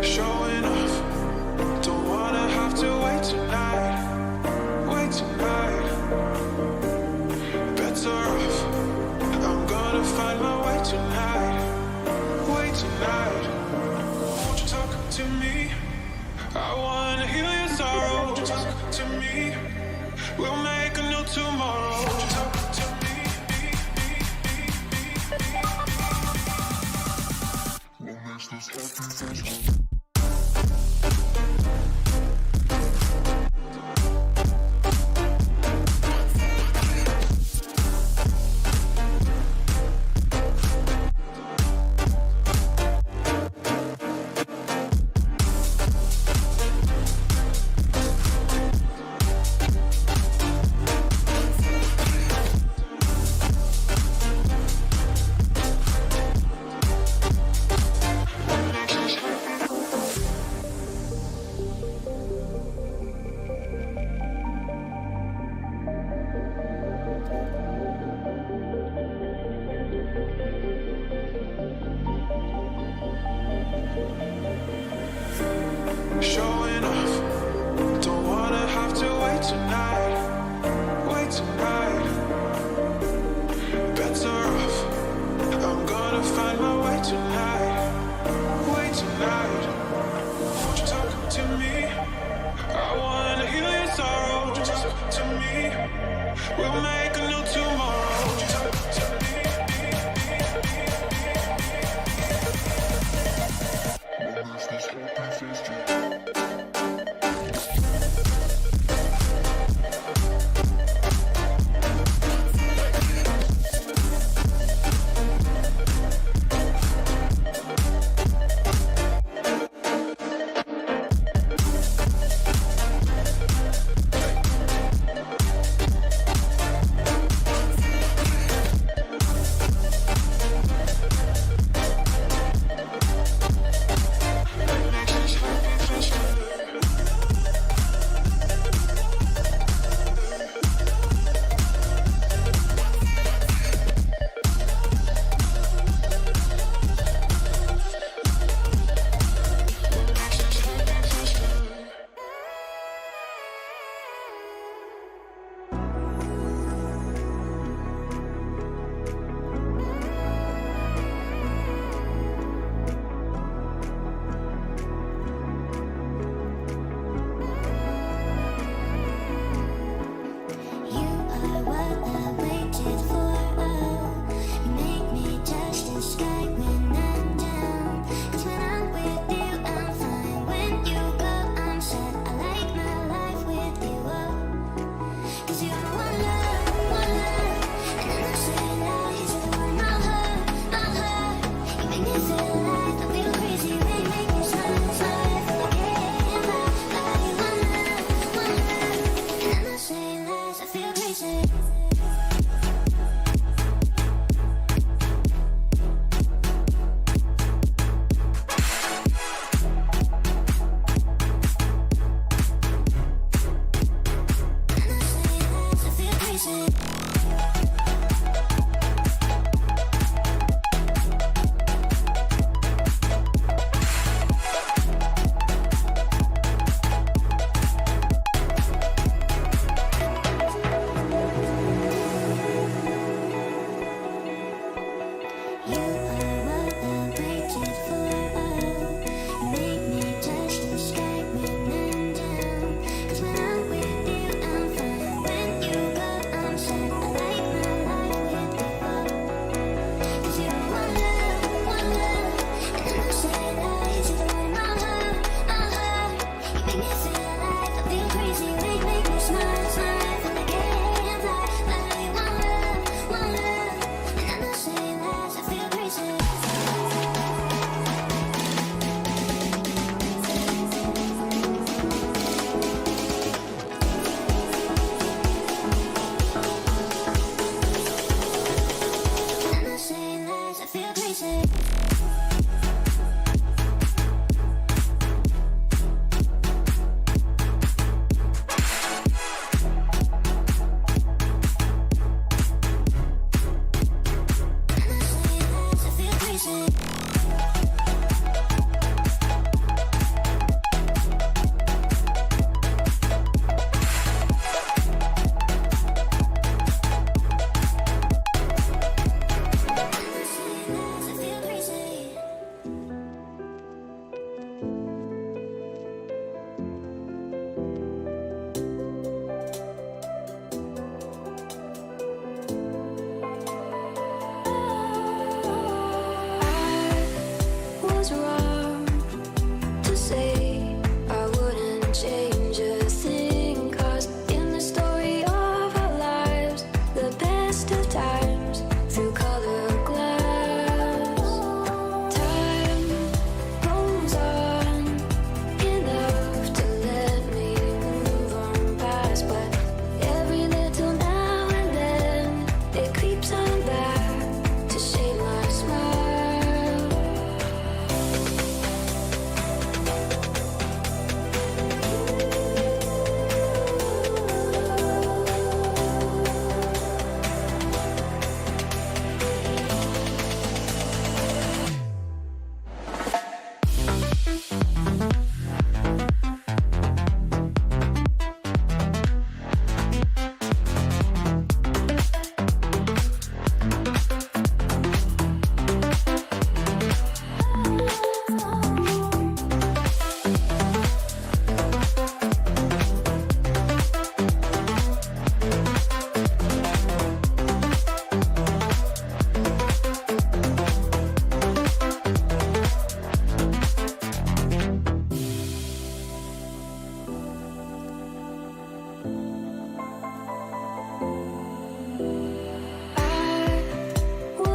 Showing off, don't wanna have to wait tonight, wait tonight. Better off, I'm gonna find my way tonight, way tonight. Won't you talk to me? I wanna heal your sorrow. Won't you talk to me? We'll make a new tomorrow. Won't you talk to me? What makes this happy face?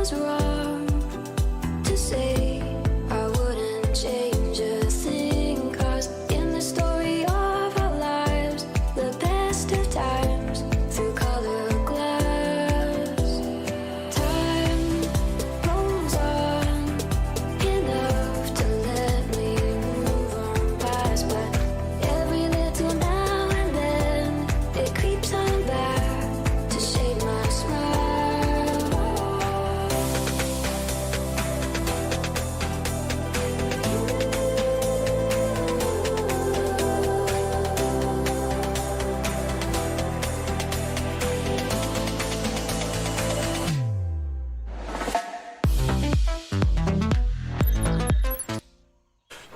was wrong to say. I wouldn't change a thing, 'cause in the story of our lives, the best of times through colored glass. Time rolls on enough to let me move on past, but every little now and then it creeps on back to shade my smile.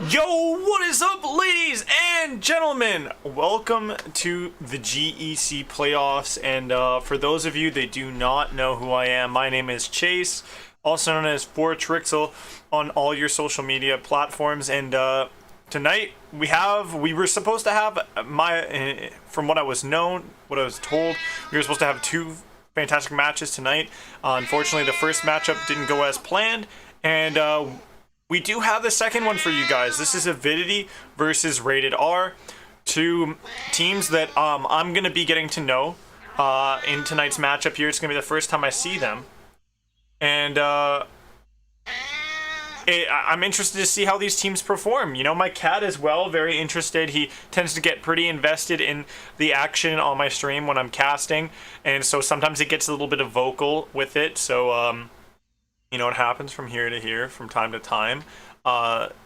Yo, what is up, ladies and gentlemen? Welcome to the GEC playoffs, and for those of you that do not know who I am, my name is Chase, also known as Fortrixel on all your social media platforms, and tonight we were supposed to have from what I was told, we were supposed to have two fantastic matches tonight. Unfortunately, the first matchup didn't go as planned, and we do have the second one for you guys. This is Avidity versus Rated R, two teams that I'm going to be getting to know in tonight's matchup here. It's going to be the first time I see them. And I'm interested to see how these teams perform. You know, my cat as well, very interested. He tends to get pretty invested in the action on my stream when I'm casting. And so sometimes it gets a little bit of vocal with it. So, you know, it happens from here to here from time to time.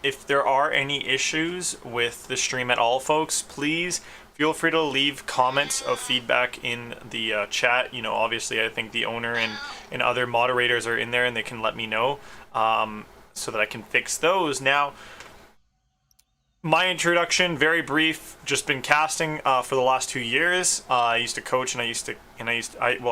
If there are any issues with the stream at all, folks, please feel free to leave comments of feedback in the chat. You know, obviously, I think the owner and other moderators are in there, and they can let me know so that I can fix those. Now, my introduction, very brief, just been casting for the last 2 years. I used to coach, and I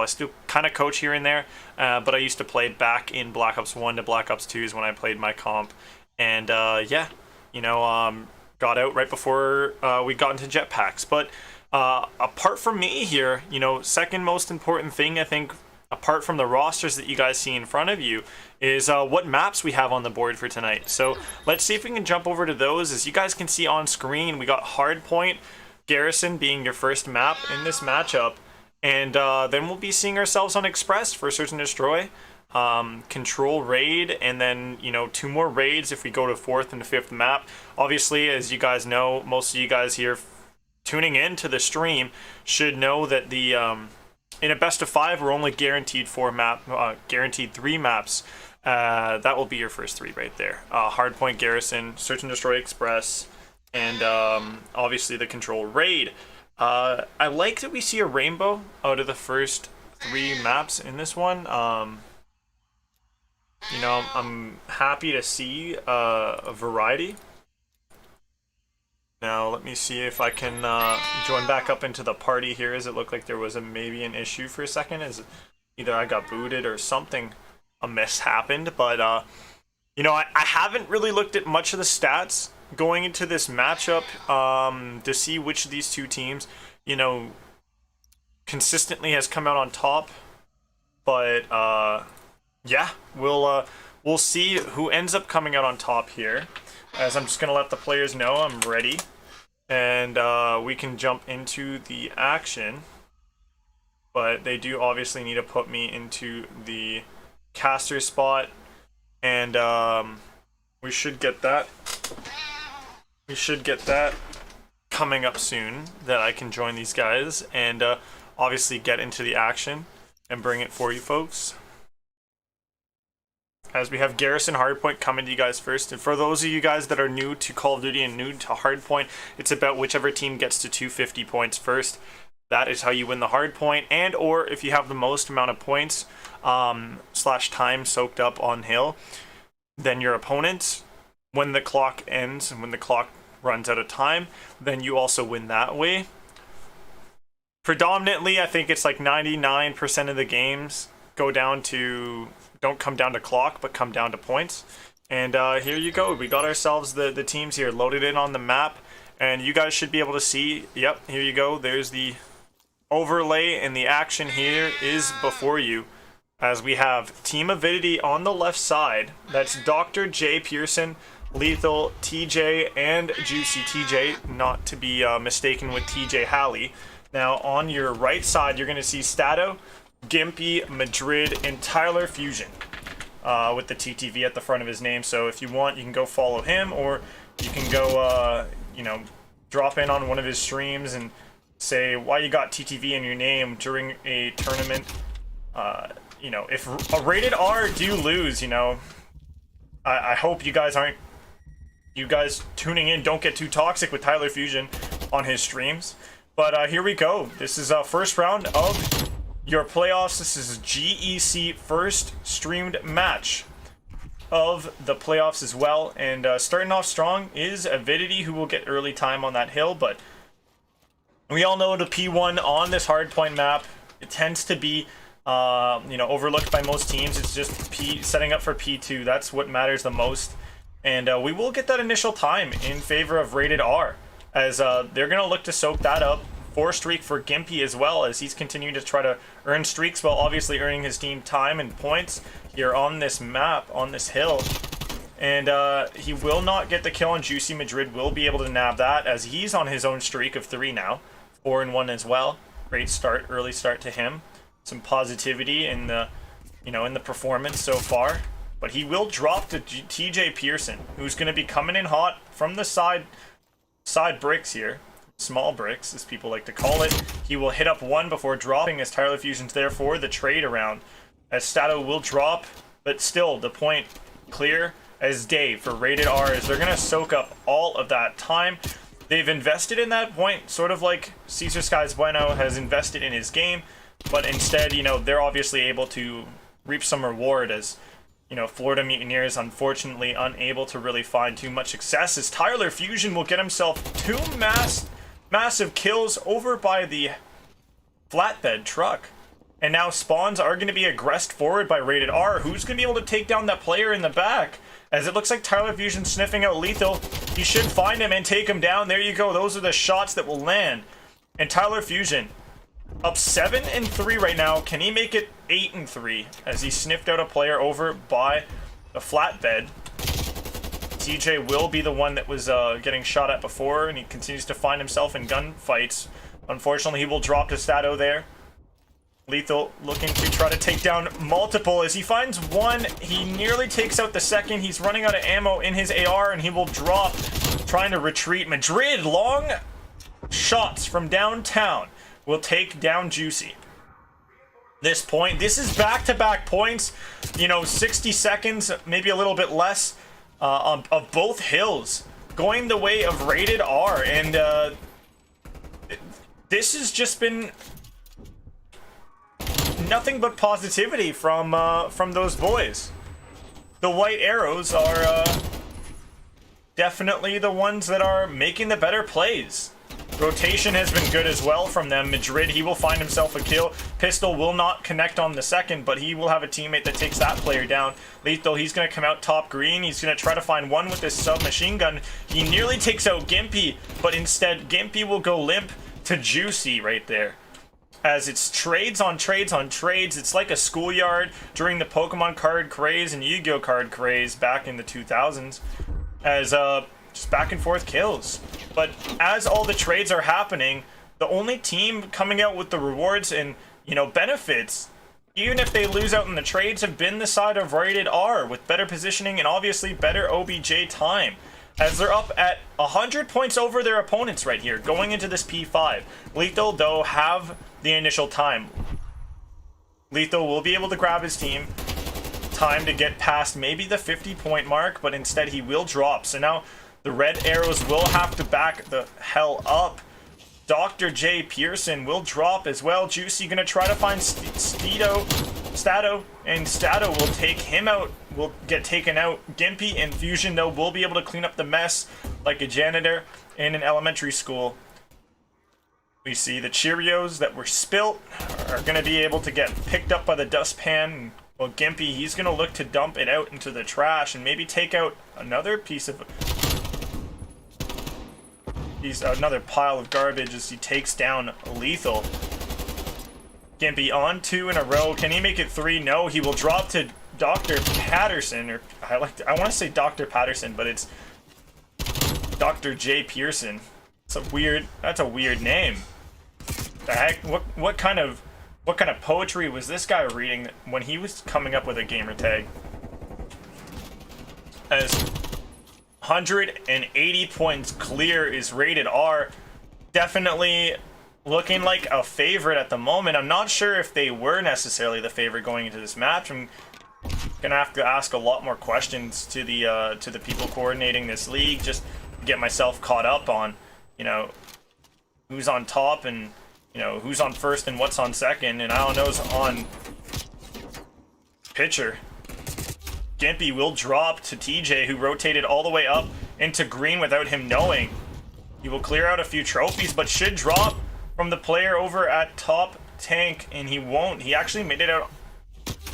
still kind of coach here and there, but I used to play back in Black Ops 1 to Black Ops 2 is when I played my comp. And yeah, you know, got out right before we got into jetpacks. But apart from me here, you know, second most important thing, I think, apart from the rosters that you guys see in front of you, is what maps we have on the board for tonight. So let's see if we can jump over to those. As you guys can see on screen, we got Hardpoint, Garrison being your first map in this matchup. And then we'll be seeing ourselves on Express for Search and Destroy, Control Raid, and then, you know, 2 more raids if we go to 4th and 5th map. Obviously, as you guys know, most of you guys here tuning in to the stream should know that the in a best of 5, we're only guaranteed 3 maps. That will be your first 3 right there. Hardpoint, Garrison, Search and Destroy, Express, and obviously the Control Raid. I like that we see a rainbow out of the first 3 maps in this one. You know, I'm happy to see a variety. Now, let me see if I can join back up into the party here, as it looked like there was maybe an issue for a second, as either I got booted or something amiss happened. But, you know, I haven't really looked at much of the stats going into this matchup to see which of these two teams, you know, consistently has come out on top. But, yeah, we'll see who ends up coming out on top here. As I'm just going to let the players know I'm ready. And we can jump into the action. But they do obviously need to put me into the caster spot. And we should get that. We should get that coming up soon, that I can join these guys and obviously get into the action and bring it for you folks. As we have Garrison, Hardpoint coming to you guys first. And for those of you guys that are new to Call of Duty and new to Hardpoint, it's about whichever team gets to 250 points first. That is how you win the Hardpoint. And or if you have the most amount of points slash time soaked up on hill, then your opponent, when the clock ends and when the clock runs out of time, then you also win that way. Predominantly, I think it's like 99% of the games don't come down to clock, but come down to points. And here you go. We got ourselves the teams here loaded in on the map. And you guys should be able to see, yep, here you go. There's the overlay, and the action here is before you. as we have Team Avidity on the left side. That's Dr. J Pearson, Lethal, TJ, and Juicy TJ, not to be mistaken with TJ Halley. Now on your right side, you're going to see Stato, Gimpy, Madrid, and Tyler Fusion with the TTV at the front of his name. So if you want, you can go follow him, or you can go, you know, drop in on one of his streams and say why you got TTV in your name during a tournament. You know, if a rated R do lose, you know, I hope you guys tuning in don't get too toxic with Tyler Fusion on his streams. But here we go. This is first round of your playoffs. This is GEC first streamed match of the playoffs as well. And starting off strong is Avidity, who will get early time on that hill. But we all know the P1 on this hardpoint map, it tends to be you know, overlooked by most teams. It's just setting up for P2. That's what matters the most. And we will get that initial time in favor of rated R, as they're going to look to soak that up. 4 streak for Gimpy as well, as he's continuing to try to earn streaks while obviously earning his team time and points here on this map, on this hill. And he will not get the kill on Juicy. Madrid will be able to nab that, as he's on his own streak of 3 now. 4-1 as well. Great start, early start to him. Some positivity in the, you know, in the performance so far. But he will drop to TJ Pearson, who's going to be coming in hot from the side bricks here. Small bricks, as people like to call it. He will hit up 1 before dropping, as Tyler Fusion's there for the trade around. As Stato will drop, but still the point clear as day for rated R, as they're going to soak up all of that time. They've invested in that point, sort of like Caesar Skies Bueno has invested in his game. But instead, you know, they're obviously able to reap some reward, as, you know, Florida Mutineers unfortunately unable to really find too much success, as Tyler Fusion will get himself 2 massive kills over by the flatbed truck. And now spawns are going to be aggressed forward by rated R, who's going to be able to take down that player in the back, as it looks like Tyler Fusion sniffing out Lethal. He should find him and take him down. There you go. Those are the shots that will land. And Tyler Fusion up 7-3 right now. Can he make it 8-3, as he sniffed out a player over by the flatbed? TJ will be the one that was getting shot at before, and he continues to find himself in gunfights. Unfortunately, he will drop to Stato there. Lethal looking to try to take down multiple. As he finds 1, he nearly takes out the second. He's running out of ammo in his AR, and he will drop, trying to retreat. Madrid, long shots from downtown, will take down Juicy. This is back-to-back points, you know, 60 seconds, maybe a little bit less, of both hills going the way of rated R. And this has just been nothing but positivity from those boys. The white arrows are definitely the ones that are making the better plays. Rotation has been good as well from them. Madrid, he will find himself a kill. Pistol will not connect on the second, but he will have a teammate that takes that player down. Lethal, he's going to come out top green. He's going to try to find 1 with his submachine gun. He nearly takes out Gimpy, but instead Gimpy will go limp to Juicy right there. As it's trades on trades on trades. It's like a schoolyard during the Pokemon card craze and Yu-Gi-Oh card craze back in the 2000s. As just back and forth kills. But as all the trades are happening, the only team coming out with the rewards and, you know, benefits, even if they lose out in the trades, have been the side of rated R, with better positioning and obviously better OBJ time, as they're up at 100 points over their opponents right here going into this P5. Lethal, though, have the initial time. Lethal will be able to grab his team time to get past maybe the 50-point mark, but instead he will drop. So now the red arrows will have to back the hell up. Dr. J Pearson will drop as well. Juicy gonna try to find Stato, and Stato will take him out, will get taken out. Gimpy and Fusion, though, will be able to clean up the mess like a janitor in an elementary school. We see the Cheerios that were spilt are gonna be able to get picked up by the dustpan. Well, Gimpy, he's gonna look to dump it out into the trash and maybe take out another piece of another pile of garbage as he takes down Lethal. Gimpy on 2 in a row. Can he make it 3? No, he will drop to Dr. Patterson, or I want to say Dr. Patterson, but it's Dr. J. Pearson. That's a weird name. The heck, what kind of poetry was this guy reading when he was coming up with a gamer tag? As 180 points clear is rated R. Definitely looking like a favorite at the moment. I'm not sure if they were necessarily the favorite going into this match. I'm gonna have to ask a lot more questions to the people coordinating this league, just to get myself caught up on, you know, who's on top and, you know, who's on first and what's on second, and I don't know who's on pitcher. Gimpy will drop to TJ, who rotated all the way up into green without him knowing. He will clear out a few trophies, but should drop from the player over at top tank, and he won't. He actually made it out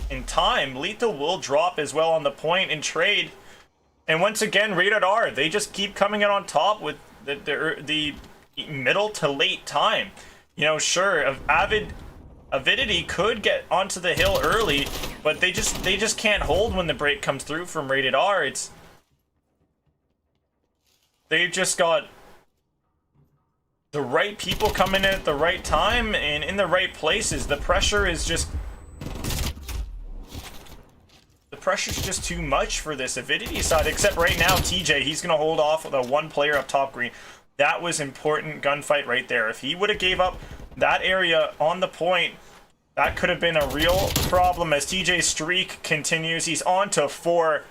in time. Lethal will drop as well on the point in trade. And once again, rated R. They just keep coming out on top with the middle to late time. You know, sure, Avidity could get onto the hill early, but they just can't hold when the break comes through from rated R. They've just got the right people coming in at the right time and in the right places. The pressure's just too much for this Avidity side, except right now TJ, he's gonna hold off the one player up top green. That was important gunfight right there. If he would have gave up that area on the point, that could have been a real problem. As TJ's streak continues, he's on to 4.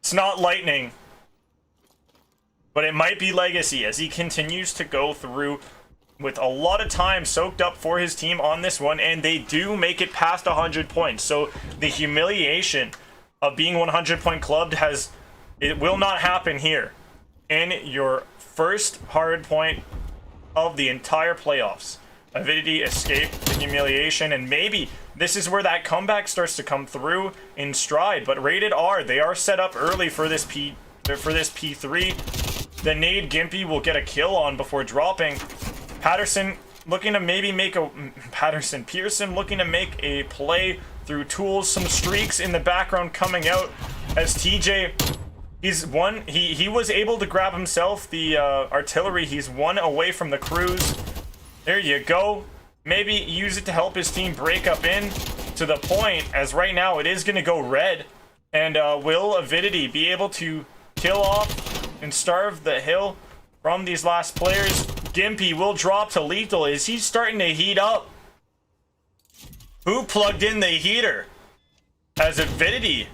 It's not lightning, but it might be legacy as he continues to go through with a lot of time soaked up for his team on this one, and they do make it past 100 points. So the humiliation of being 100 point clubbed it will not happen here in your first hard point of the entire playoffs. Avidity escaped the humiliation, and maybe this is where that comeback starts to come through in stride. But rated R, they are set up early for this P3. The nade Gimpy will get a kill on before dropping. Pearson looking to make a play through tools. Some streaks in the background coming out as TJ, he was able to grab himself the artillery. He's 1 away from the cruise. There you go. Maybe use it to help his team break up in to the point, as right now it is going to go red. And will Avidity be able to kill off and starve the hill from these last players? Gimpy will drop to Lethal. Is he starting to heat up? Who plugged in the heater? As Avidity,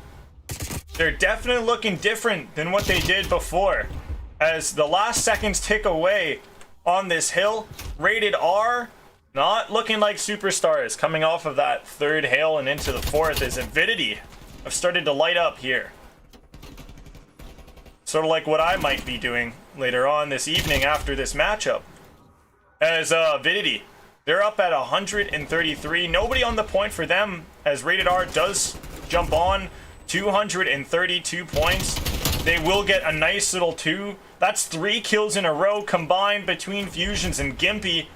they're definitely looking different than what they did before. As the last seconds tick away on this hill, rated R, not looking like superstars coming off of that 3rd hill and into the 4th, as Avidity have started to light up here. Sort of like what I might be doing later on this evening after this matchup. As Avidity, they're up at 133. Nobody on the point for them, as rated R does jump on 232 points. They will get a nice little 2. That's 3 kills in a row combined between Fusions and Gimpy.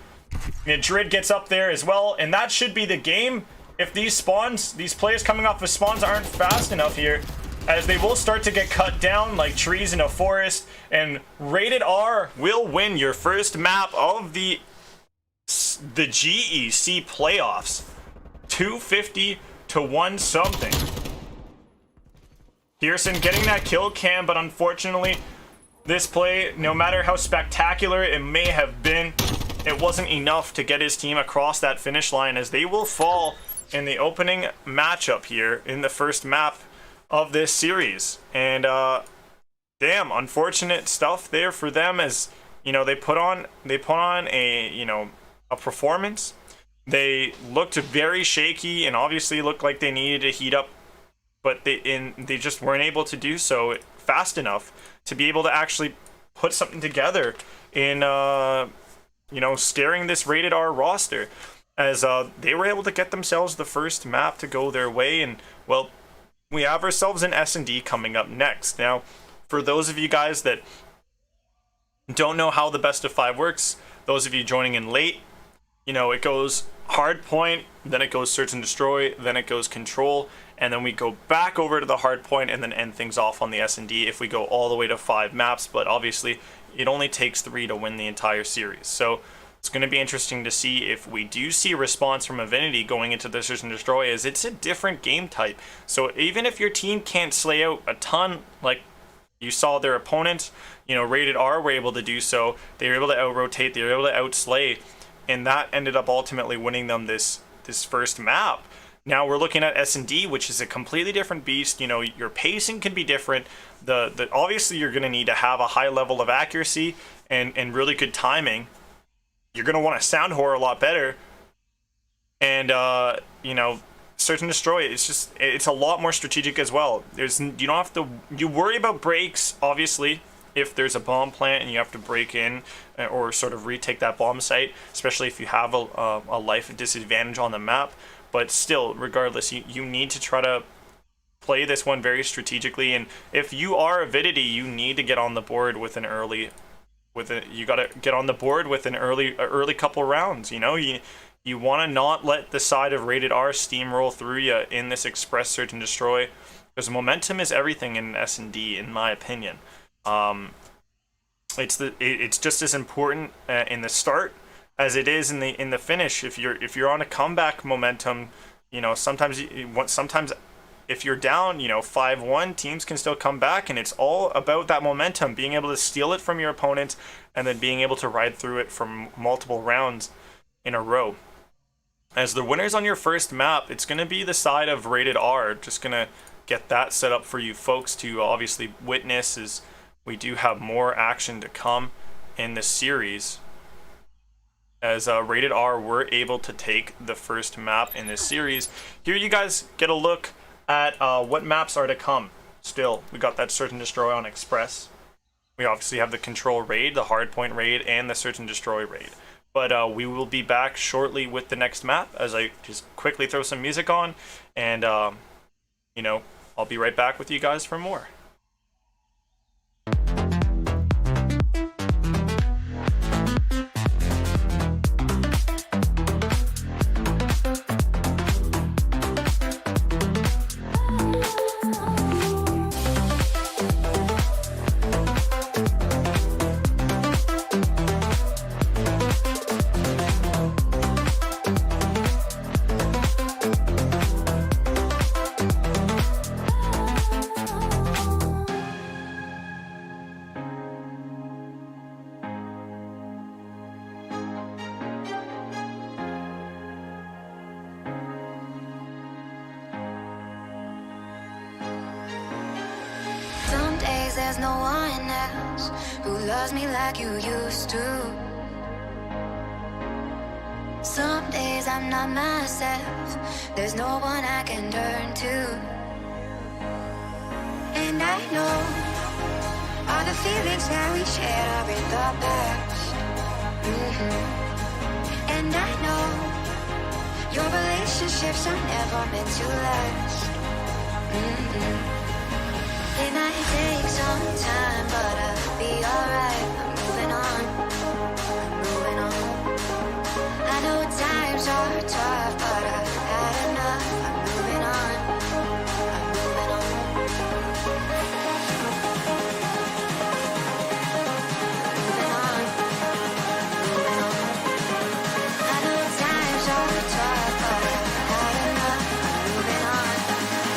Madrid gets up there as well, and that should be the game if these players coming off of spawns aren't fast enough here, as they will start to get cut down like trees in a forest, and rated R will win your first map of the GEC playoffs. 250 to 1 something. Pearson getting that kill cam, but unfortunately this play, no matter how spectacular it may have been, it wasn't enough to get his team across that finish line, as they will fall in the opening matchup here in the first map of this series. And damn, unfortunate stuff there for them, as you know, they put on a performance. They looked very shaky and obviously looked like they needed to heat up, but they just weren't able to do so fast enough to be able to actually put something together in scaring this rated R roster, as they were able to get themselves the first map to go their way. And well, we have ourselves an S&D coming up next. Now, for those of you guys that don't know how the best of 5 works, those of you joining in late, you know, it goes hard point, then it goes search and destroy, then it goes control, and then we go back over to the hard point and then end things off on the S&D if we go all the way to 5 maps. But obviously it only takes 3 to win the entire series. So it's going to be interesting to see if we do see a response from Avidity going into the search and destroy, as it's a different game type. So even if your team can't slay out a ton, like you saw their opponents, you know, Rated R were able to do so. They were able to out-rotate, they were able to outslay, and that ended up ultimately winning them this first map. Now we're looking at S&D, which is a completely different beast. You know, your pacing can be different. The obviously you're going to need to have a high level of accuracy and really good timing. You're going to want to sound horror a lot better. And you know, search and destroy, it's a lot more strategic as well. You don't have to, you worry about breaks obviously if there's a bomb plant and you have to break in or sort of retake that bomb site, especially if you have a life disadvantage on the map. But still, regardless, you need to try to play this one very strategically. And if you are Avidity, you need to get on the board with an early, you got to get on the board with an early couple rounds. You know, you want to not let the side of Rated R steamroll through you in this express search and destroy, because momentum is everything in S&D, in my opinion. It's just as important in the start as it is in the finish. If you're on a comeback momentum, you know, sometimes if you're down, you know, 5-1, teams can still come back, and it's all about that momentum, being able to steal it from your opponent and then being able to ride through it from multiple rounds in a row. As the winners on your first map, it's going to be the side of Rated R. Just going to get that set up for you folks to obviously witness, as we do have more action to come in this series. As Rated R were able to take the first map in this series. Here you guys get a look at what maps are to come. Still, we got that search and destroy on Express. We obviously have the control raid, the hardpoint raid, and the search and destroy raid. But we will be back shortly with the next map, as I just quickly throw some music on, and you know, I'll be right back with you guys for more. Some days there's no one else who loves me like you used to. Some days I'm not myself, there's no one I can turn to. And I know all the feelings that we shared are in the past. And I know your relationships are never meant to last. It might take some time, but I'll be alright. I'm moving on, I'm moving on. I know times are tough, but I've had enough. I'm moving on, I'm moving on. Moving on, moving on. I know times are tough, but I've had enough. I'm moving on, I'm moving on.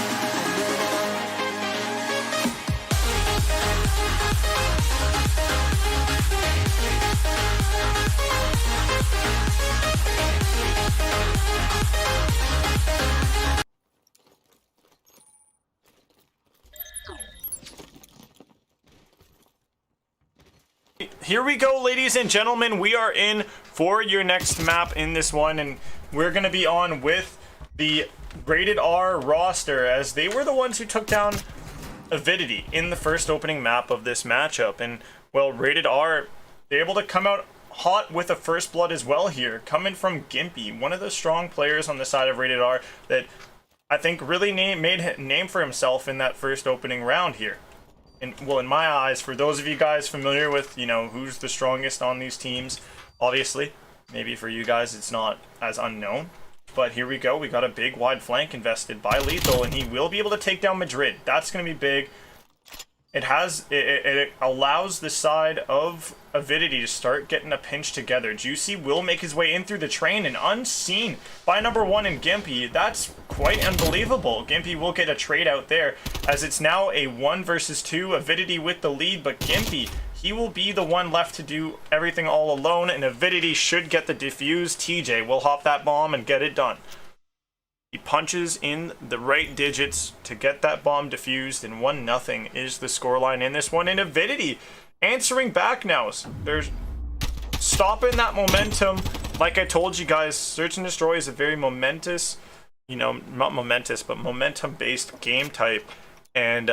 Here we go, ladies and gentlemen. We are in for your next map in this one, and we're going to be on with the Rated R roster, as they were the ones who took down Avidity in the first opening map of this matchup. And, well, Rated R, they're able to come out hot with a first blood as well here, coming from Gimpy, one of the strong players on the side of Rated R that I think really made a name for himself in that first opening round here. And, well, in my eyes, for those of you guys familiar with, you know, who's the strongest on these teams, obviously, Maybe for you guys it's not as unknown. But here we go. We got a big wide flank invested by Lethal, and he will be able to take down Madrid. That's going to be big. It allows the side of Avidity to start getting a pinch together. GEC will make his way in through the train and unseen by number 1 in Gimpy. That's quite unbelievable. Gimpy will get a trade out there as it's now a 1 versus 2. Avidity with the lead, but Gimpy, he will be the one left to do everything all alone, and Avidity should get the defuse. TJ will hop that bomb and get it done. He punches in the right digits to get that bomb defused, and 1-0 is the scoreline in this one. And Avidity answering back now. They're stopping that momentum. Like I told you guys, Search and Destroy is a very momentous, not momentous, but momentum-based game type. And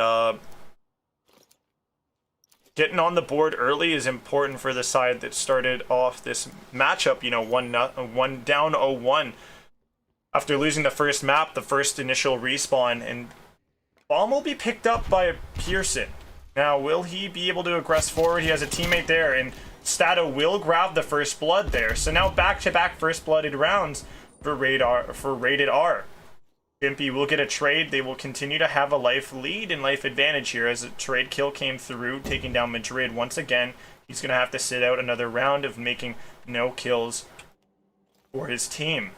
getting on the board early is important for the side that started off this matchup, one down 0-1. After losing the first map, the first initial respawn, and bomb will be picked up by Pearson. Now, will he be able to aggress forward? He has a teammate there, and Stato will grab the first blood there. So now back-to-back first blooded rounds for Rated R. Gimpy will get a trade. They will continue to have a life lead and life advantage here as a trade kill came through, taking down Madrid once again. He's going to have to sit out another round of making no kills for his team.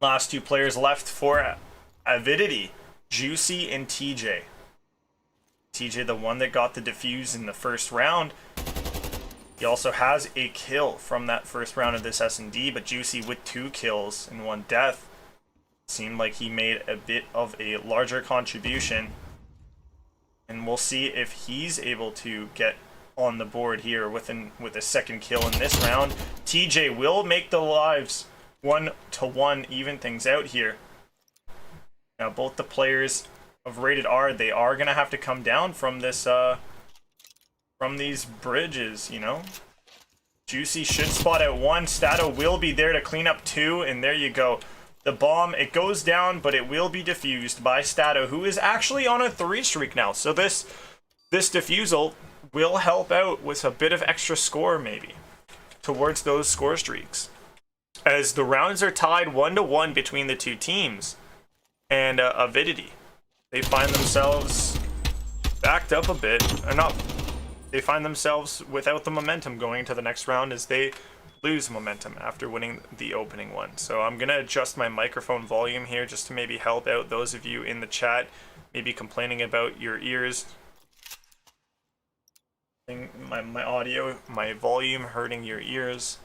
Last 2 players left for Avidity, GEC and TJ. TJ, the one that got the defuse in the first round. He also has a kill from that first round of this S&D, but GEC with 2 kills and 1 death. Seemed like he made a bit of a larger contribution. And we'll see if he's able to get on the board here with a second kill in this round. TJ will make the lives 1-1, even things out here. Now both the players of Rated R, they are gonna have to come down from this from these bridges, GEC should spot out 1. Stato will be there to clean up 2, and there you go. The bomb, it goes down, but it will be defused by Stato, who is actually on a 3 streak now. So this defusal will help out with a bit of extra score maybe towards those score streaks. As the rounds are tied 1-1 between the 2 teams, and Avidity, they find themselves backed up a bit, they find themselves without the momentum going to the next round as they lose momentum after winning the opening one. So I'm going to adjust my microphone volume here just to maybe help out those of you in the chat, maybe complaining about your ears. My audio, my volume hurting your ears.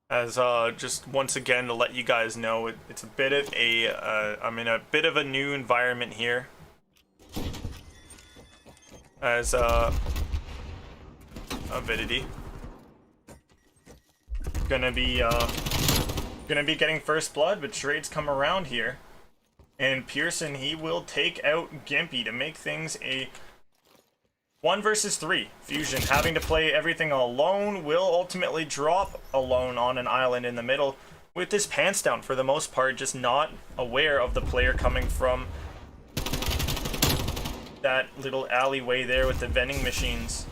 As just once again to let you guys know, it's a bit of a I'm in a bit of a new environment here. As Avidity gonna be getting first blood, but trades come around here, and Pearson, he will take out Gimpy to make things a 1 versus 3. Fusion having to play everything alone will ultimately drop alone on an island in the middle with his pants down for the most part, just not aware of the player coming from that little alleyway there with the vending machines.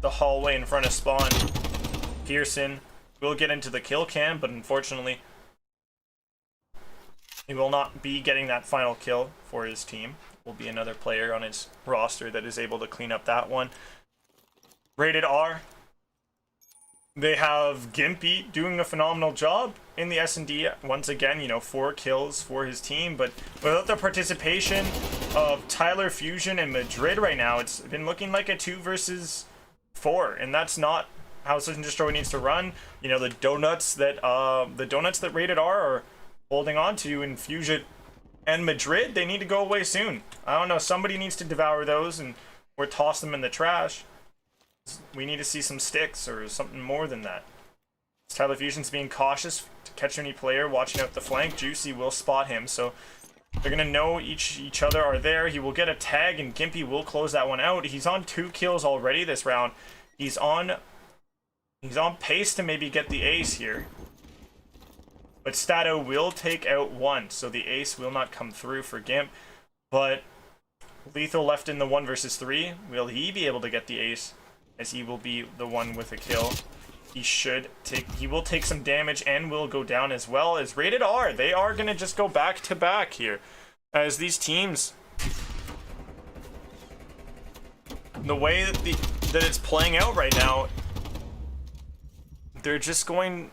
The hallway in front of spawn. Pearson will get into the kill cam, but unfortunately he will not be getting that final kill for his team. Will be another player on his roster that is able to clean up that one. Rated R, they have Gimpy doing a phenomenal job in the S&D. Once again, 4 kills for his team, but without the participation of Tyler, Fusion, and Madrid right now, it's been looking like a 2 versus 4, and that's not how Search and Destroy needs to run. The donuts that Rated R are holding on to in Fusion and Madrid, they need to go away soon. I don't know, somebody needs to devour those or toss them in the trash. We need to see some sticks or something more than that. Tyler Fusion's being cautious to catch any player watching out the flank. GEC will spot him, so they're gonna know each other are there. He will get a tag, and Gimpy will close that one out. He's on 2 kills already this round. He's on pace to maybe get the ace here. But Stato will take out 1, so the ace will not come through for Gimp. But Lethal left in the 1 versus 3. Will he be able to get the ace as he will be the one with a kill. He will take some damage and will go down as well as Rated R. They are going to just go back to back here as these teams, the way that it's playing out right now, they're just going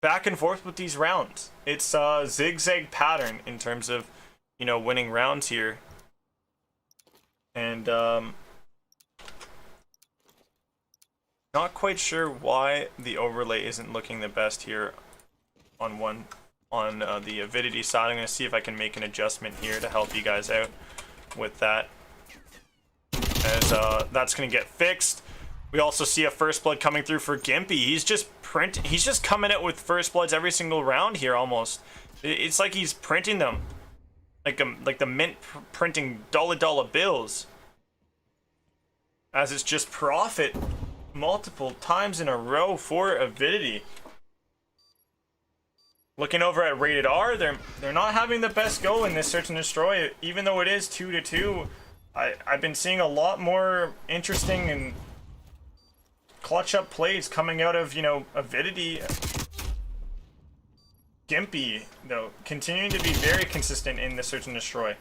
back and forth with these rounds. It's a zigzag pattern in terms of, you know, winning rounds here. And not quite sure why the overlay isn't looking the best here on the Avidity side. I'm going to see if I can make an adjustment here to help you guys out with that, as that's going to get fixed. We also see a first blood coming through for Gimpy. He's just coming out with first bloods every single round here almost. It's like he's printing them like the mint printing dollar bills, as it's just profit multiple times in a row for Avidity. Looking over at Rated R, they're not having the best go in this search and destroy, even though it is 2-2. I've been seeing a lot more interesting and clutch up plays coming out of, you know, Avidity. Gimpy, though, continuing to be very consistent in the search and destroy.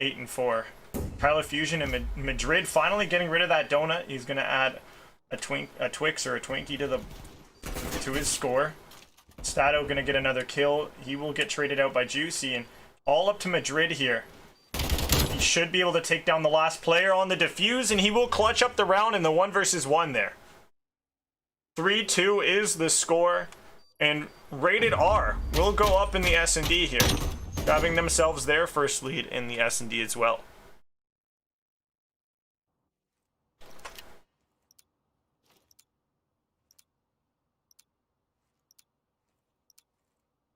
8-4. Tyler Fusion and Madrid finally getting rid of that donut. He's gonna add a Twix or a Twinkie to his score. Stato gonna get another kill. He will get traded out by Juicy, and all up to Madrid here. He should be able to take down the last player on the defuse, and he will clutch up the round in the 1 versus 1 there. 3-2 is the score, and Rated R will go up in the S&D here, grabbing themselves their first lead in the S&D as well.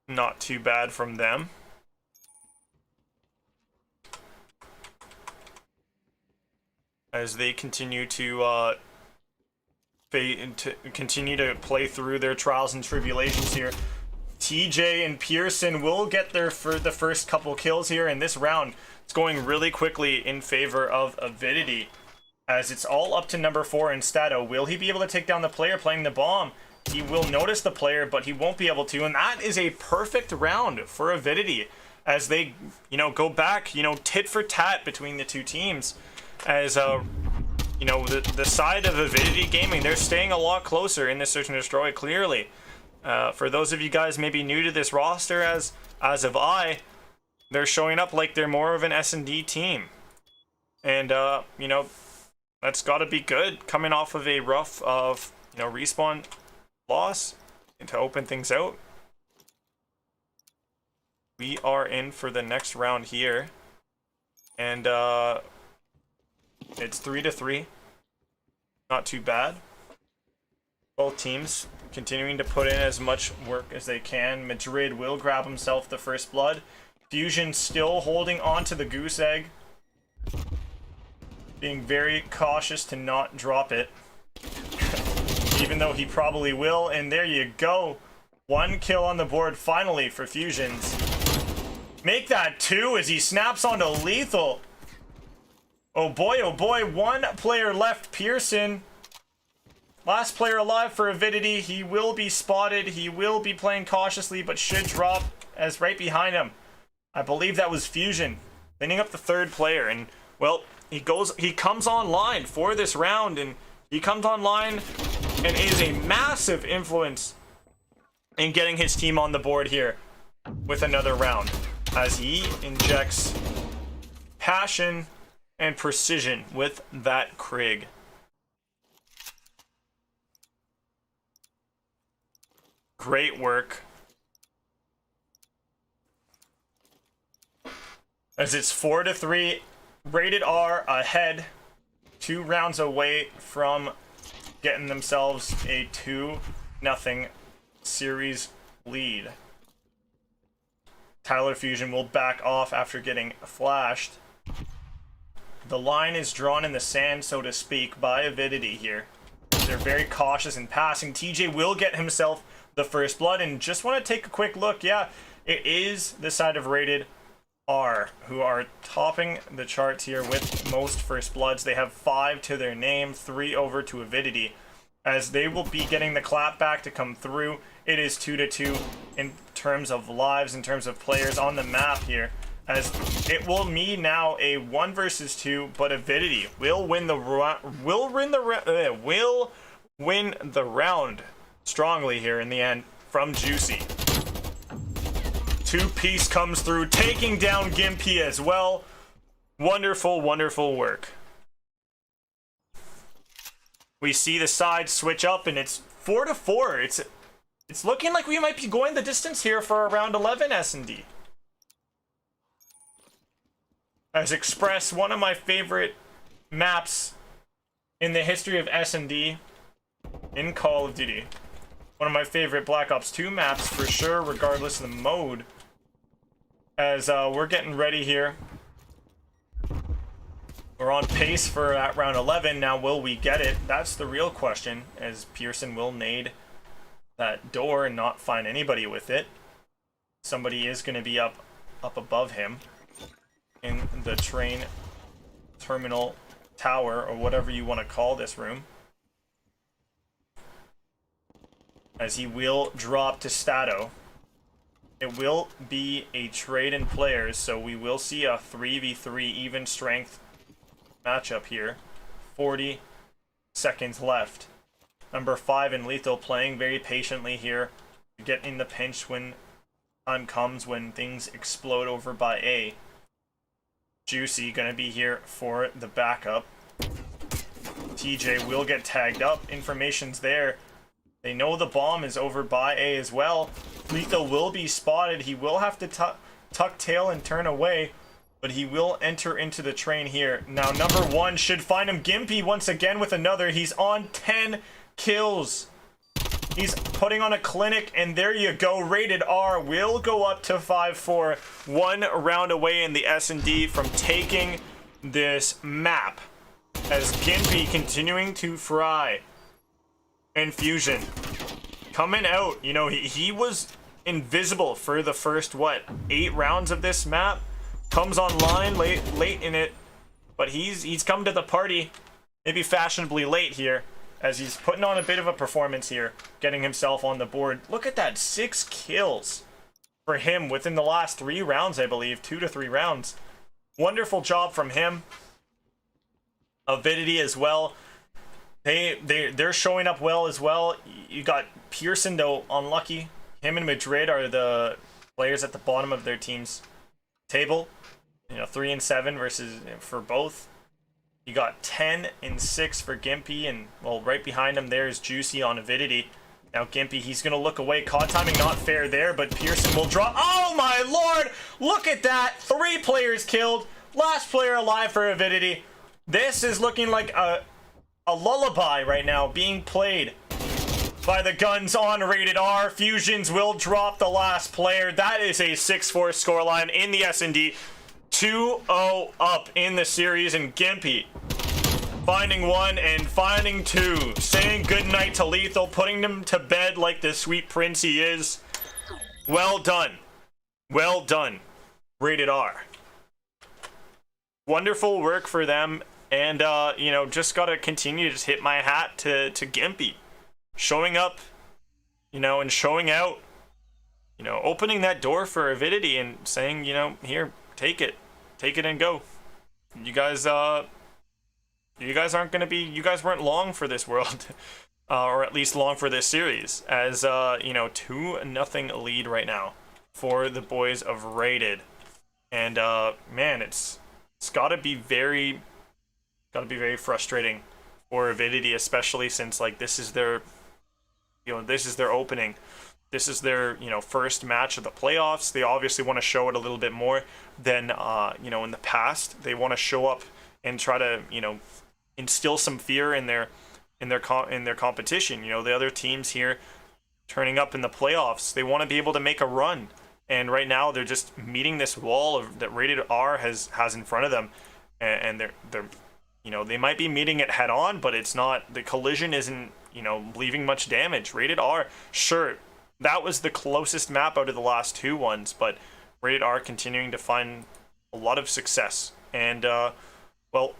Not too bad from them. As they continue to continue to play through their trials and tribulations here. TJ and Pearson will get the first couple kills here in this round. It's going really quickly in favor of Avidity, as it's all up to number 4 in Stato. Will he be able to take down the player playing the bomb? He will notice the player, but he won't be able to, and that is a perfect round for Avidity as they, you know, go back, you know, tit for tat between the two teams. As you know, the side of Avidity Gaming, they're staying a lot closer in this search and destroy, clearly. For those of you guys maybe new to this roster, as of they're showing up like they're more of an S&D team. And, you know, that's got to be good, coming off of a rough you know, respawn loss, and to open things out. We are in for the next round here. And, it's 3-3. Not too bad. Both teams continuing to put in as much work as they can. Madrid will grab himself the first blood. Fusion still holding on to the goose egg, being very cautious to not drop it, even though he probably will. And there you go. 1 kill on the board finally for Fusions. Make that 2 as he snaps onto lethal. Oh boy, 1 player left, Pearson. Last player alive for Avidity. He will be spotted. He will be playing cautiously, but should drop as right behind him, I believe that was Fusion, cleaning up the 3rd player. And, well, he comes online for this round, and he comes online and is a massive influence in getting his team on the board here with another round, as he injects passion and precision with that Krieg. Great work. As it's 4-3, Rated R ahead, 2 rounds away from getting themselves a 2-0 series lead. Tyler Fusion will back off after getting flashed. The line is drawn in the sand, so to speak, by Avidity here. They're very cautious in passing. TJ will get himself the first blood, and just want to take a quick look. Yeah, it is the side of Rated R, who are topping the charts here with most first bloods. They have 5 to their name, 3 over to Avidity, as they will be getting the clap back to come through. It is 2-2 in terms of lives, in terms of players on the map here, as it will mean now a 1 versus 2, but Avidity will win the round strongly here in the end from Juicy. Two-piece comes through, taking down Gimpy as well. Wonderful, wonderful work. We see the side switch up, and it's 4-4. It's looking like we might be going the distance here for around 11 S&D. As Express, one of my favorite maps in the history of S&D in Call of Duty. One of my favorite Black Ops 2 maps for sure, regardless of the mode. As we're getting ready here. We're on pace for that round 11. Now, will we get it? That's the real question, as Pearson will nade that door and not find anybody with it. Somebody is going to be up above him in the train terminal tower, or whatever you want to call this room. As he will drop to Stato. It will be a trade in players, so we will see a 3v3 even strength matchup here. 40 seconds left. Number 5 in Lethal playing very patiently here to get in the pinch when time comes, when things explode over by A. Juicy gonna be here for the backup. TJ will get tagged up. Information's there. They know the bomb is over by A as well. Lethal will be spotted. He will have to tuck tail and turn away, but he will enter into the train here. Now, number 1 should find him. Gimpy once again with another. He's on 10 kills. He's putting on a clinic, and there you go. Rated R will go up to 5-4. 1 round away in the S&D from taking this map, as Gimpy continuing to fry. Infusion coming out. You know, he was invisible for the first, what, 8 rounds of this map. Comes online late in it, but he's come to the party maybe fashionably late here, as he's putting on a bit of a performance here, getting himself on the board. Look at that, 6 kills for him within the last 3 rounds, I believe. 2 to 3 rounds. Wonderful job from him. Avidity as well. They're showing up well as well. You got Pearson, though, unlucky. Him and Madrid are the players at the bottom of their team's table. You know, 3 and 7 versus for both. You got 10 and 6 for Gimpy, and well, right behind him there is Juicy on Avidity. Now Gimpy, he's gonna look away. Caught timing not fair there, but Pearson will drop. Oh my lord! Look at that! 3 players killed. Last player alive for Avidity. This is looking like a lullaby right now being played by the guns on Rated R. Fusions will drop the last player. That is a 6-4 scoreline in the S&D. 2-0 up in the series, and Gimpy finding 1 and finding 2. Saying goodnight to Lethal, putting him to bed like the sweet prince he is. Well done. Well done, Rated R. Wonderful work for them. And, you know, just got to continue to hit my hat to Gimpy. Showing up, you know, and showing out. You know, opening that door for Avidity and saying, you know, here, take it. Take it and go. You guys aren't going to be, you guys weren't long for this world. Or at least long for this series. As, you know, 2-0 lead right now for the boys of Rated. And, man, it's got to be very frustrating for Avidity, especially since, like, this is their, you know, this is their opening. This is their, you know, first match of the playoffs. They obviously want to show it a little bit more than, you know, in the past. They want to show up and try to, you know, instill some fear in their competition. You know, the other teams here turning up in the playoffs, they want to be able to make a run. And right now they're just meeting this wall that Rated R has in front of them, and they're you know, they might be meeting it head on, but it's not, the collision isn't, you know, leaving much damage. Rated R, sure, that was the closest map out of the last 2 ones, but Rated R continuing to find a lot of success. And, well,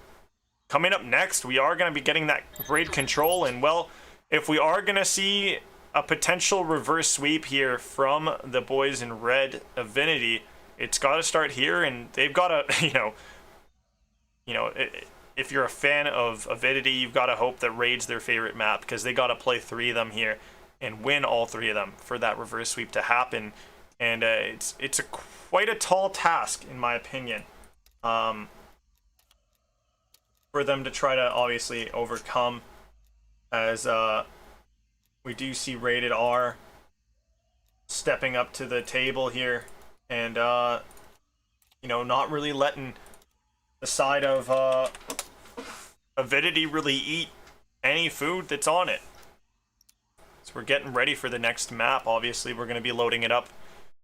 coming up next, we are going to be getting that raid control. And, well, if we are going to see a potential reverse sweep here from the boys in red, Avidity, it's got to start here. And they've got to, if you're a fan of Avidity, you've got to hope that raid's their favorite map, because they got to play 3 of them here and win all 3 of them for that reverse sweep to happen. And it's quite a tall task, in my opinion, for them to try to obviously overcome, as we do see Rated R stepping up to the table here and, not really letting the side of Avidity really eat any food that's on it. So we're getting ready for the next map. Obviously, we're going to be loading it up.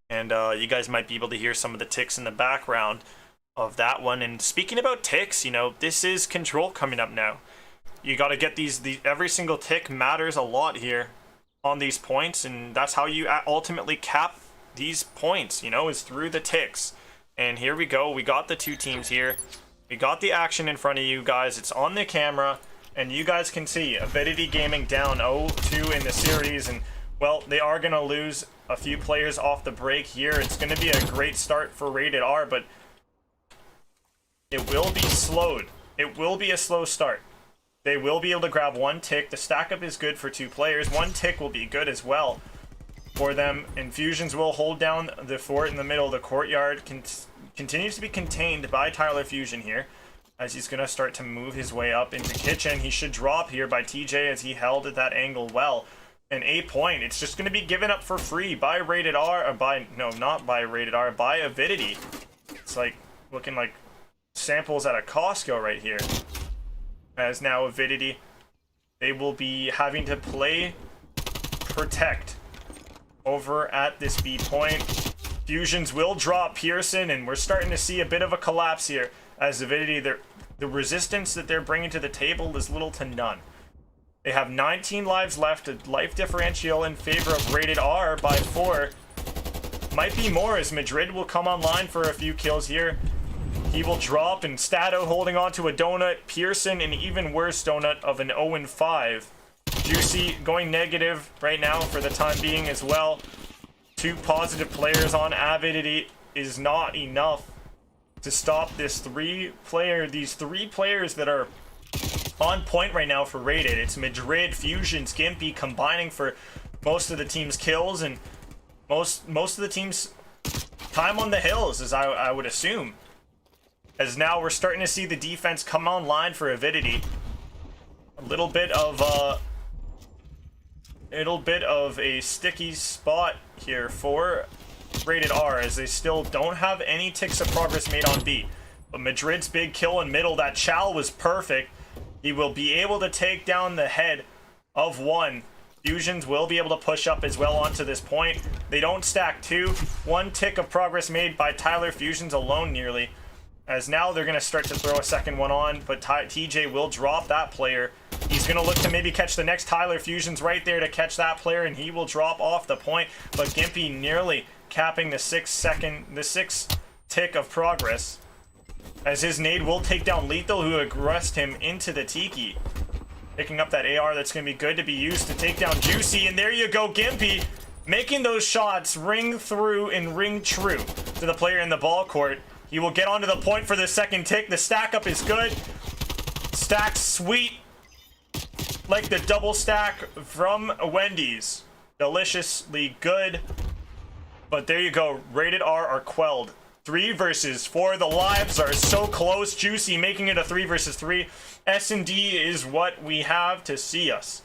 And you guys might be able to hear some of the ticks in the background of that one. And speaking about ticks, this is control coming up now. You got to get every single tick matters a lot here on these points. And that's how you ultimately cap these points, is through the ticks. And here we go. We got the 2 teams here. We got the action in front of you guys. It's on the camera. And you guys can see Avidity Gaming down 0-2 in the series. And, well, they are going to lose a few players off the break here. It's going to be a great start for Rated R, but it will be slowed. It will be a slow start. They will be able to grab 1 tick. The stack up is good for 2 players. 1 tick will be good as well for them. Infusions will hold down the fort in the middle. The courtyard continues to be contained by Tyler Fusion here, as he's going to start to move his way up into kitchen. He should drop here by TJ, as he held at that angle well. An A point. It's just going to be given up for free by Rated R, or not by Rated R, by Avidity. It's like looking like samples at a Costco right here. As now Avidity, they will be having to play protect over at this B point. Fusions will drop Pearson, and we're starting to see a bit of a collapse here as Avidity, the resistance that they're bringing to the table is little to none. They have 19 lives left, a life differential in favor of Rated R by 4. Might be more, as Madrid will come online for a few kills here. He will drop, and Stato holding on to a donut. Pearson, an even worse donut of an 0-5. Juicy going negative right now for the time being as well. 2 positive players on Avidity is not enough to stop these 3 players that are on point right now for Rated. It's Madrid, Fusion, Skimpy combining for most of the team's kills and most of the team's time on the hills, as I would assume. As now we're starting to see the defense come online for Avidity. A little bit of a sticky spot here for Rated R, as they still don't have any ticks of progress made on B. But Madrid's big kill in middle, that chow was perfect. He will be able to take down the head of 1. Fusions will be able to push up as well onto this point. They don't stack 2. 1 tick of progress made by Tyler Fusions alone nearly. As now they're going to start to throw a second one on, but TJ will drop that player. He's going to look to maybe catch the next Tyler Fusions right there to catch that player, and he will drop off the point. But Gimpy nearly capping the 6 tick of progress, as his nade will take down Lethal, who aggressed him into the Tiki. Picking up that AR that's going to be good to be used to take down Juicy, and there you go, Gimpy making those shots ring through and ring true to the player in the ball court. He will get onto the point for the second tick. The stack up is good. Stack sweet, like the double stack from Wendy's. Deliciously good. But there you go. Rated R are quelled. 3 versus 4. The lives are so close. Juicy making it a 3 versus 3. S&D is what we have to see us.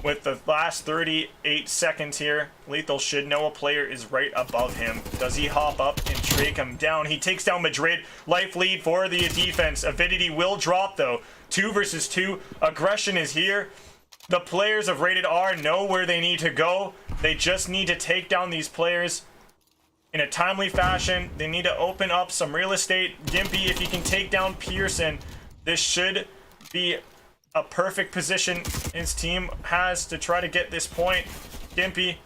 With the last 38 seconds here, Lethal should know a player is right above him. Does he hop up and trake him down? He takes down Madrid. Life lead for the defense. Avidity will drop, though. 2 versus 2. Aggression is here. The players of Rated R know where they need to go. They just need to take down these players in a timely fashion. They need to open up some real estate. Gimpy, if you can take down Pearson, this should be a perfect position his team has to try to get this point. Gimpy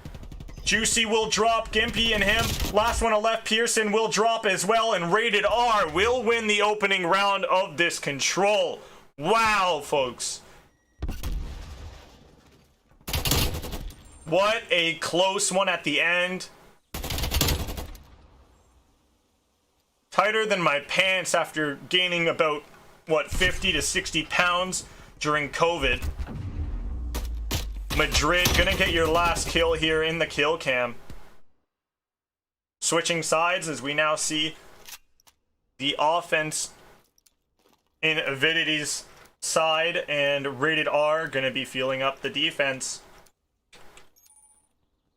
Juicy will drop. Gimpy and him. Last one left. Pearson will drop as well. And Rated R will win the opening round of this control. Wow, folks. What a close one at the end. Tighter than my pants after gaining about, what, 50 to 60 pounds during COVID. Madrid gonna get your last kill here in the kill cam. Switching sides as we now see the offense in Avidity's side, and Rated R gonna be feeling up the defense.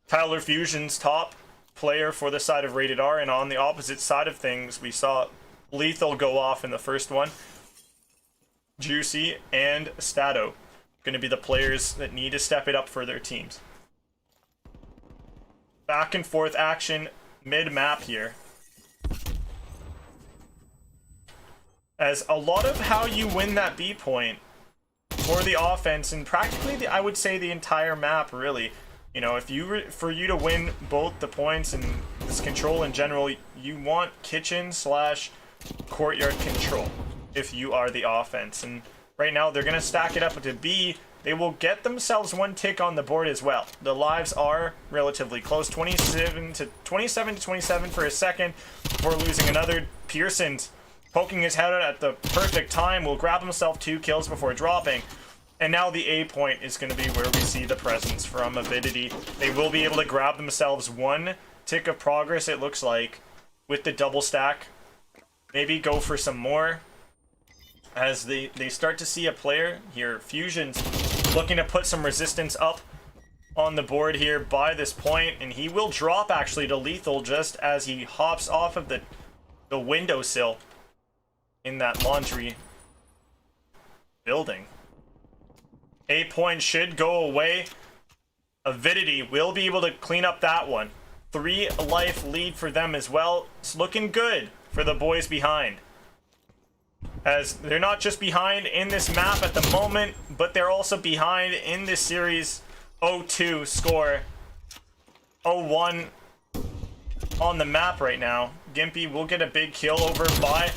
Tyler Fusion's top player for the side of Rated R, and on the opposite side of things we saw Lethal go off in the first one. Juicy and Stato going to be the players that need to step it up for their teams. Back and forth action mid-map here. As a lot of how you win that B point for the offense, and practically I would say the entire map really, you know, if you for you to win both the points and this control in general, you want kitchen / courtyard control if you are the offense. And right now they're going to stack it up to B. They will get themselves one tick on the board as well. The lives are relatively close, 27 to 27 for a second before losing another. Pearson's poking his head out at the perfect time, will grab himself 2 kills before dropping. And now the A point is going to be where we see the presence from Avidity. They will be able to grab themselves 1 tick of progress, it looks like, with the double stack. Maybe go for some more as they start to see a player here. Fusion's looking to put some resistance up on the board here by this point, and he will drop actually to Lethal just as he hops off of the windowsill in that laundry building. A point should go away. Avidity will be able to clean up that one. 3 life lead for them as well. It's looking good for the boys behind, as they're not just behind in this map at the moment, but they're also behind in this series. 0-2 score, 0-1 on the map right now. Gimpy will get a big kill over by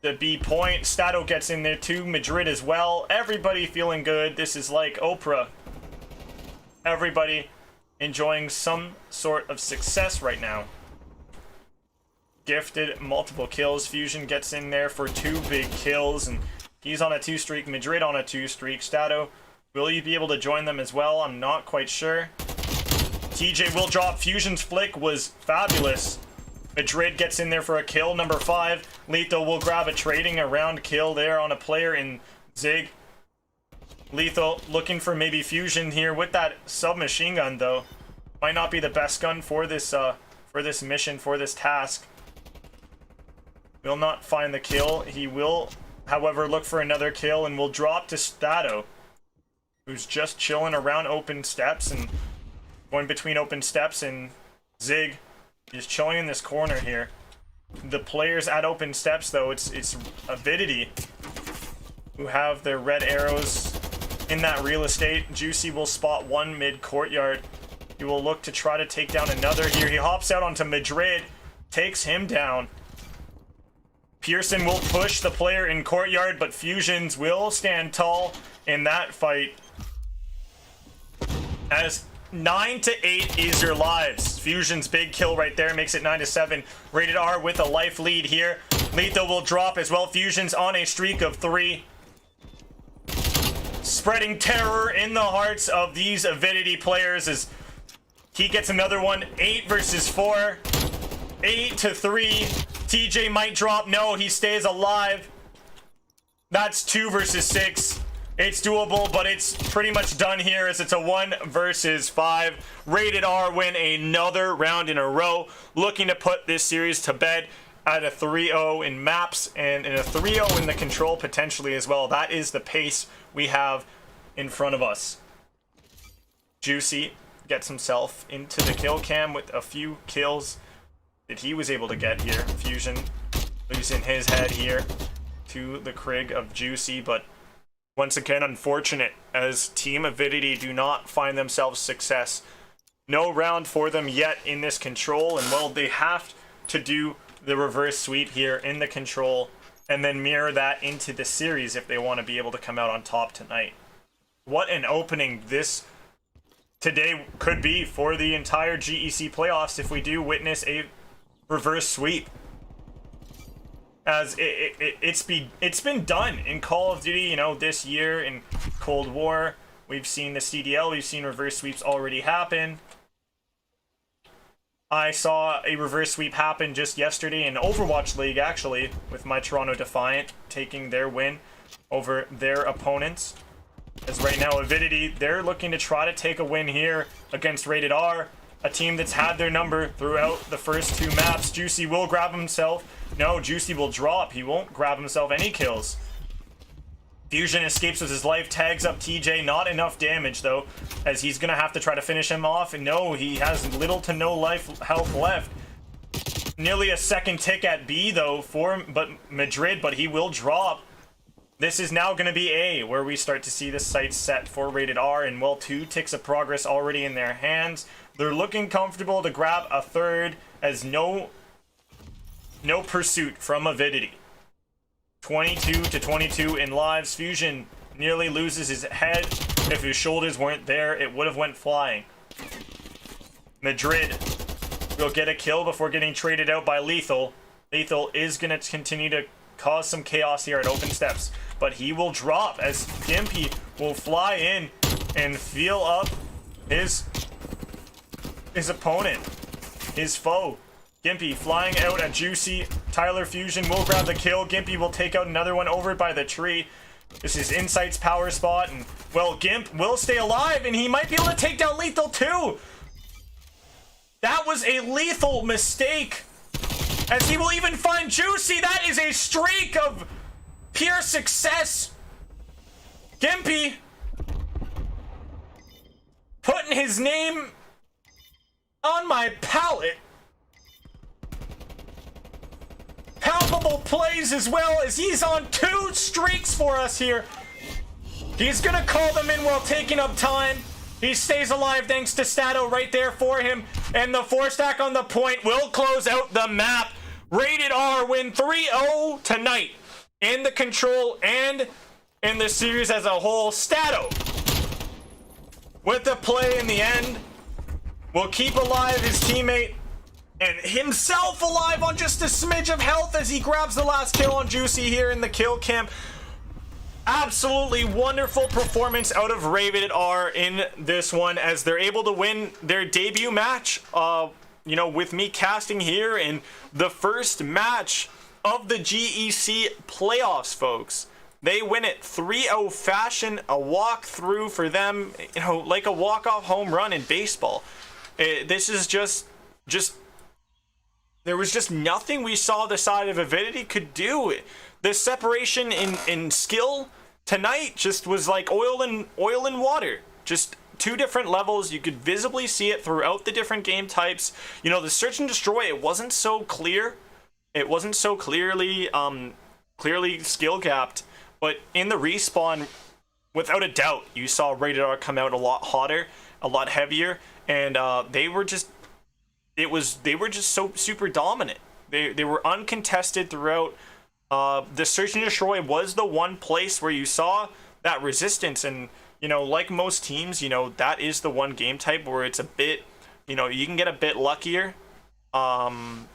the B point. Stato gets in there too. Madrid as well. Everybody feeling good. This is like Oprah. Everybody enjoying some sort of success right now. Gifted multiple kills. Fusion gets in there for 2 big kills, and he's on a 2 streak. Madrid on a 2 streak. Stato, will you be able to join them as well? I'm not quite sure. TJ will drop. Fusion's flick was fabulous. Madrid gets in there for a kill, number 5. Lethal will grab a trading around kill there on a player in Zig. Lethal looking for maybe Fusion here with that submachine gun, though. Might not be the best gun for this mission, for this task. Will not find the kill. He will, however, look for another kill and will drop to Stato, who's just chilling around open steps and going between open steps, and Zig is chilling in this corner here. The players at open steps, though, it's Avidity who have their red arrows in that real estate. Juicy will spot 1 mid courtyard. He will look to try to take down another here. He hops out onto Madrid, takes him down. Pearson will push the player in courtyard, but Fusions will stand tall in that fight, as 9-8 is your lives. Fusion's big kill right there makes it 9-7. Rated R with a life lead here. Lethal will drop as well. Fusion's on a streak of 3. Spreading terror in the hearts of these Avidity players as he gets another one. 8 versus 4. 8-3. TJ might drop. No, he stays alive. That's 2 versus 6. It's doable, but it's pretty much done here as it's a 1 versus 5. Rated R win another round in a row, looking to put this series to bed at a 3-0 in maps and in a 3-0 in the control potentially as well. That is the pace we have in front of us. Juicy gets himself into the kill cam with a few kills that he was able to get here. Fusion losing his head here to the Krig of Juicy, but Once again, unfortunate as Team Avidity do not find themselves success. No round for them yet in this control, and well, they have to do the reverse sweep here in the control and then mirror that into the series if they want to be able to come out on top tonight. What an opening this today could be for the entire GEC playoffs if we do witness a reverse sweep. As it's been done in Call of Duty, you know, this year in Cold War. We've seen the CDL, we've seen reverse sweeps already happen. I saw a reverse sweep happen just yesterday in Overwatch League, actually, with my Toronto Defiant taking their win over their opponents. As right now, Avidity, they're looking to try to take a win here against Rated R, a team that's had their number throughout the first two maps. Juicy will grab himself. No, Juicy will drop. He won't grab himself any kills. Fusion escapes with his life, tags up TJ. Not enough damage, though, as he's going to have to try to finish him off. And no, he has little to no health left. Nearly a second tick at B, though, for Madrid, but he will drop. This is now going to be A, where we start to see the sights set for Rated R. And, well, 2 ticks of progress already in their hands. They're looking comfortable to grab a third, as no pursuit from Avidity. 22-22 in lives. Fusion nearly loses his head. If his shoulders weren't there, it would have went flying. Madrid will get a kill before getting traded out by Lethal. Lethal is going to continue to cause some chaos here at Open Steps, but he will drop as Gimpy will fly in and feel up his opponent, his foe. Gimpy flying out at Juicy. Tyler Fusion will grab the kill. Gimpy will take out another one over by the tree. This is Insight's power spot, and well, Gimp will stay alive, and he might be able to take down Lethal too. That was a lethal mistake, as he will even find Juicy. That is a streak of pure success. Gimpy putting his name on my palette. Palpable plays as well, as he's on 2 streaks for us here. He's gonna call them in while taking up time. He stays alive thanks to Stato right there for him. And the 4-stack on the point will close out the map. Rated R win 3-0 tonight in the control and in the series as a whole. Stato with the play in the end will keep alive his teammate and himself alive on just a smidge of health as he grabs the last kill on Juicy here in the kill cam. Absolutely wonderful performance out of Rated R in this one, as they're able to win their debut match, you know, with me casting here in the first match of the GEC playoffs, folks. They win it 3-0 fashion, a walk-through for them, you know, like a walk-off home run in baseball. This is just there was just nothing we saw the side of Avidity could do. The separation in skill tonight just was like oil and water. Just 2 different levels. You could visibly see it throughout the different game types. You know, the search and destroy, it wasn't so clear. It wasn't so clearly skill gapped. But in the respawn, without a doubt, you saw Rated R come out a lot hotter, a lot heavier, and they were just so super dominant. They were uncontested throughout. The search and destroy was the one place where you saw that resistance, and you know, like most teams, you know, that is the one game type where it's a bit, you know, you can get a bit luckier. And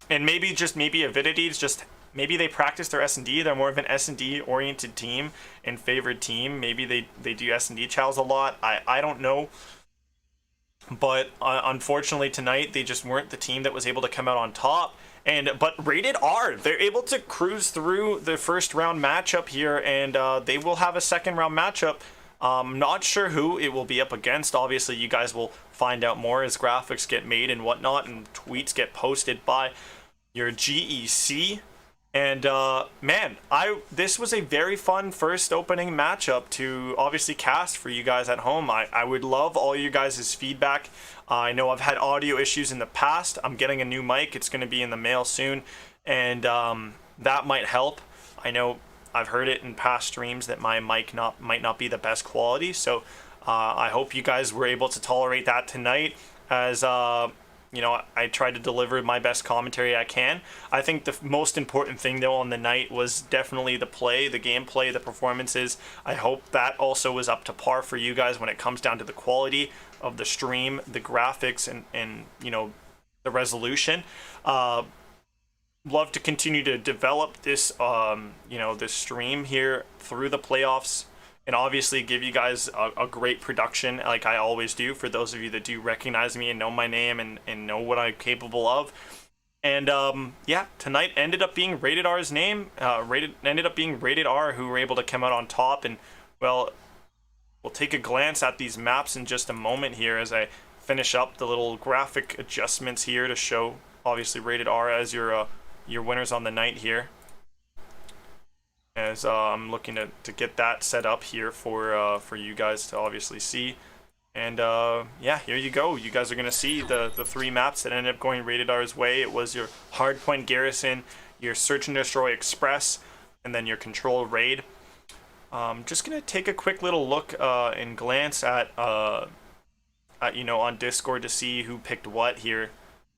maybe Avidity's just maybe they practice their S&D. They're more of an S&D oriented team and favored team. Maybe they do S&D chows a lot. I don't know. But unfortunately tonight, they just weren't the team that was able to come out on top. But Rated R, they're able to cruise through the first round matchup here, and they will have a second round matchup. Not sure who it will be up against. Obviously, you guys will find out more as graphics get made and whatnot, and tweets get posted by your GEC. And man, this was a very fun first opening matchup to obviously cast for you guys at home. I would love all you guys' feedback. I know I've had audio issues in the past. I'm getting a new mic. It's going to be in the mail soon, and that might help. I know I've heard it in past streams that my mic might not be the best quality, so I hope you guys were able to tolerate that tonight, as you know, I tried to deliver my best commentary I can. I think the most important thing though on the night was definitely the play, the gameplay, the performances. I hope that also was up to par for you guys when it comes down to the quality of the stream, the graphics, and you know, the resolution. Love to continue to develop this you know, this stream here through the playoffs, and obviously give you guys a great production like I always do, for those of you that do recognize me and know my name and know what I'm capable of. And yeah, tonight ended up being Rated R's name, ended up being Rated R who were able to come out on top. And well, we'll take a glance at these maps in just a moment here as I finish up the little graphic adjustments here to show obviously Rated R as your winners on the night here, as I'm looking to get that set up here for you guys to obviously see. And yeah, here you go. You guys are gonna see the 3 maps that ended up going Rated R's way. It was your Hardpoint Garrison, your Search and Destroy Express, and then your Control Raid. Just gonna take a quick little look and glance at you know, on Discord to see who picked what here.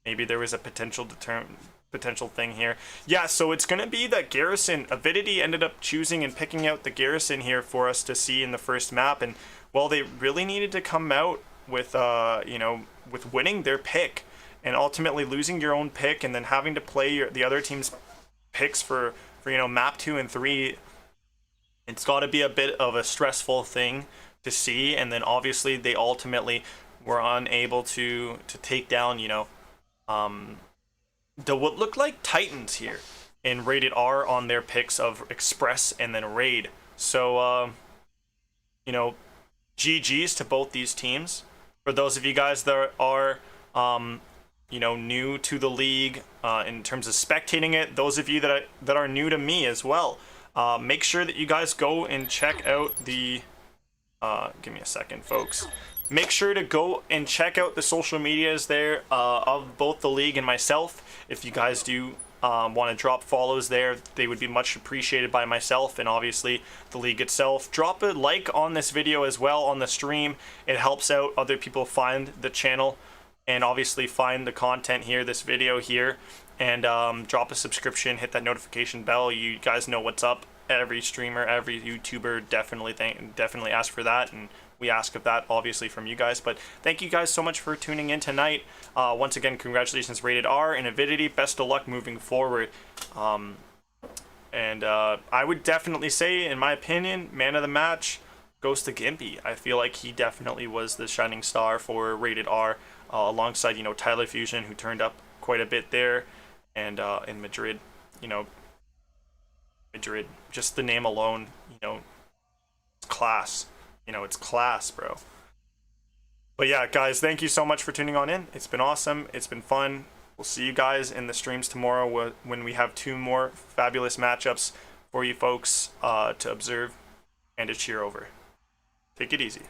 Maybe there was a potential thing here. Yeah, so it's gonna be that Garrison. Avidity ended up choosing and picking out the Garrison here for us to see in the first map, and well, they really needed to come out with you know, with winning their pick, and ultimately losing your own pick and then having to play the other team's picks for you know, map 2 and 3. It's got to be a bit of a stressful thing to see, and then obviously they ultimately were unable to take down, you know, the what looked like Titans here in Rated R on their picks of Express and then Raid. So you know, GG's to both these teams. For those of you guys that are you know, new to the league in terms of spectating it, those of you that are new to me as well, make sure that you guys go and check out the give me a second, folks. Make sure to go and check out the social medias there of both the league and myself. If you guys do want to drop follows there, they would be much appreciated by myself and obviously the league itself. Drop a like on this video as well on the stream. It helps out other people find the channel and obviously find the content here, this video here. And drop a subscription, hit that notification bell. You guys know what's up. Every streamer, every YouTuber definitely ask for that, and we ask of that obviously from you guys. But thank you guys so much for tuning in tonight. Once again, congratulations Rated R and Avidity. Best of luck moving forward. And I would definitely say, in my opinion, man of the match goes to Gimpy. I feel like he definitely was the shining star for Rated R, alongside, you know, Tyler Fusion, who turned up quite a bit there, and in Madrid, you know, Madrid, just the name alone, you know, it's class. You know, it's class, bro. But yeah, guys, thank you so much for tuning on in. It's been awesome. It's been fun. We'll see you guys in the streams tomorrow when we have 2 more fabulous matchups for you folks to observe and to cheer over. Take it easy.